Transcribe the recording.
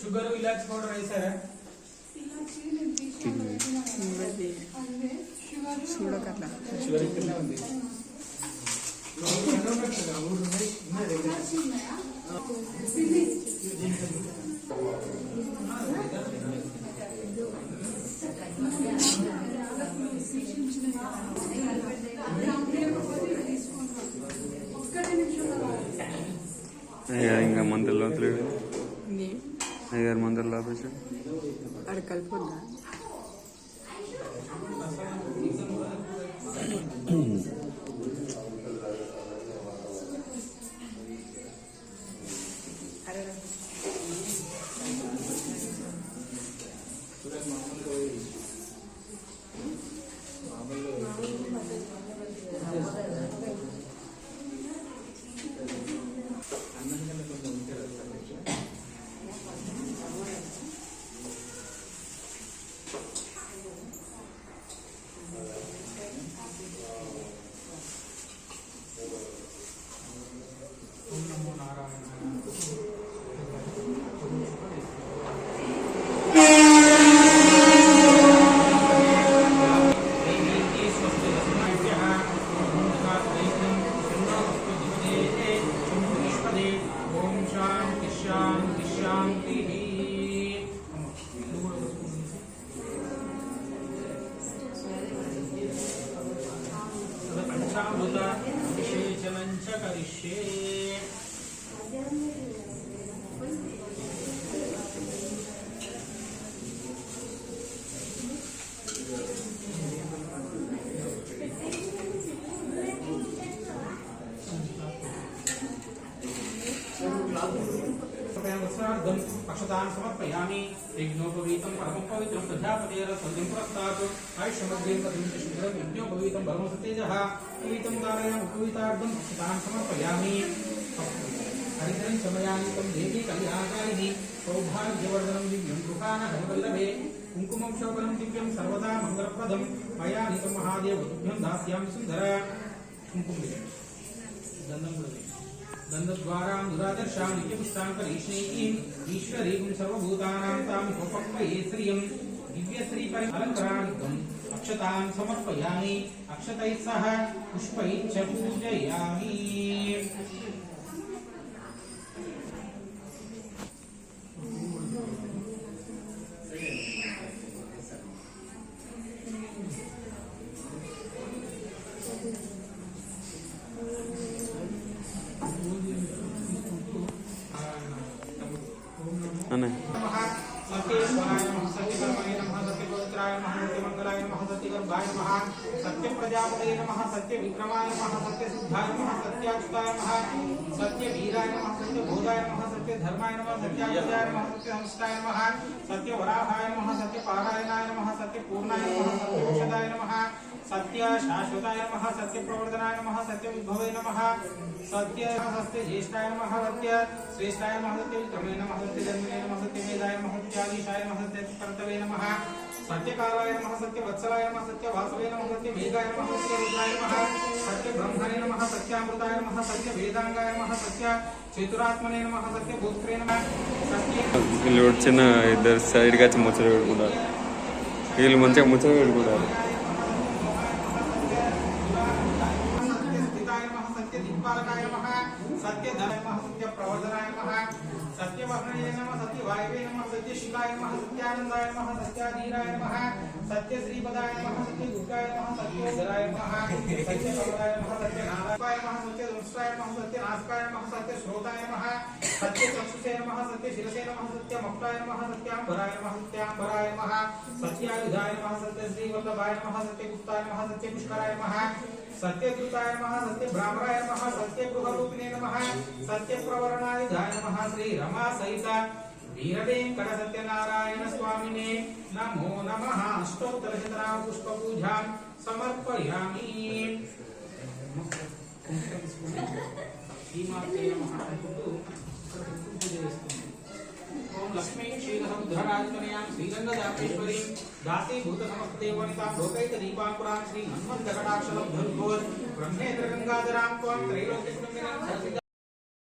Sugar ఇలాచి powder వేసారా? Sugar ఇక్కడనే ఉంది. ఇంకా మందులు లోతులేడు 5-6 మందులు లోపేసాడు అక్కడ కలిపొద్దా अक्षतान् समर्पयामि। यज्ञोपवीतं परमं पवित्रं प्रजापतेर सद्यं पुरस्तात् आयुष्यमग्रें कथमिति शुभ्रं यज्ञोपवीतं परमं सतेजः पवितं कारयम् उपवीतार्थम् अक्षतान् समर्पयामि। हरिद्रं समयानितं देवी कल्याणकारिणी सौभाग्यवर्धनं दिव्यं कृपाणहरिवल्लभे कुङ्कुमं शोभनं दिव्यं सर्वदा मङ्गलप्रदं मया नीतं महादेव तुभ्यं दास्यामि सुन्दर कुङ्कुमं गन्धं गन्धद्वारां दुरादर्शां नित्यपुष्टाङ्करीष्णैकीं ईश्वरीं सर्वभूतानां तां स्वपक्वये श्रियं दिव्यश्रीपरि अलङ्कराणिकम् अक्षतान् समर्पयामि। अक्षतैः सह पुष्पैः च पूजयामि। सत्य प्रजापतये नमः सत्य विक्रमाय नमः सत्य सिद्धाय नमः सत्याच्युताय नमः सत्य वीराय नमः सत्य बोधाय नमः सत्य धर्माय नमः सत्याचार्याय नमः सत्य संस्थाय नमः सत्य वराहाय नमः सत्य पारायणाय नमः सत्य पूर्णाय नमः सत्य औषधाय नमः सत्य शाश्वताय नमः सत्य प्रवर्धनाय नमः सत्य विभवे नमः सत्य सत्य ज्येष्ठाय नमः सत्य श्रेष्ठाय नमः सत्य विक्रमे नमः सत्य जन्मने नमः सत्य वेदाय नमः सत्याधीशाय नमः सत्य कर्तवे नमः सत्यकालाय नमः सत्य वत्सलाय नमः सत्य वासवे नमः सत्य वेगाय नमः सत्य रुद्राय नमः सत्य ब्रह्मणे नमः सत्यामृताय नमः सत्य वेदांगाय नमः सत्य चतुरात्मने नमः सत्य भूत्रे नमः सत्य వీళ్ళు వచ్చిన ఇద్దరు సైడ్గా ముచ్చట పెట్టుకుంటారు వీళ్ళు మంచిగా ముచ్చట పెట్టుకుంటారు दिक्पालकाय नमः सत्य धनाय नमः सत्य प्रवर्धनाय नमः सत्य वह्नये नमः सत्य वायवे नमः सत्य शिवाय नमः सत्यानंदाय नमः सत्याधीराय नमः सत्य श्रीपदाय नमः सत्य गुप्ताय नमः सत्योदराय नमः सत्य कमलाय नमः सत्य नारायणाय नमः सत्य दुष्टाय नमः सत्य नाशकाय नमः सत्य श्रोताय नमः सत्य चक्षुषे नमः सत्य शिरसे नमः सत्य मक्ताय नमः सत्याम्बराय नमः सत्याम्बराय नमः सत्यायुधाय नमः सत्य श्रीवल्लभाय नमः सत्य गुप्ताय नमः सत्य पुष्कराय नमः सत्यदूताय नमः सत्य ब्राह्मणाय नमः सत्य गृहरूपिणे नमः सत्य प्रवरणायुधाय नमः श्री रमा सहित वीरवेंकट सत्यनारायण स्वामिने नमो नमः। अष्टोत्तरशतनाम पुष्प पूजां समर्पयामि। श्रीमाते नमः। ओम लक्ष्मी श्रीधरमुद्धराजतनयां श्रीरंगदामेश्वरीं दासीभूत समस्तदेवनितां लोकैकदीपांकुरां श्री हनुमन्तकटाक्षलब्धोद्भोत् ब्रह्मेन्द्र गंगाधरां त्वां त्रैलोक्यकुटुम्बिनीं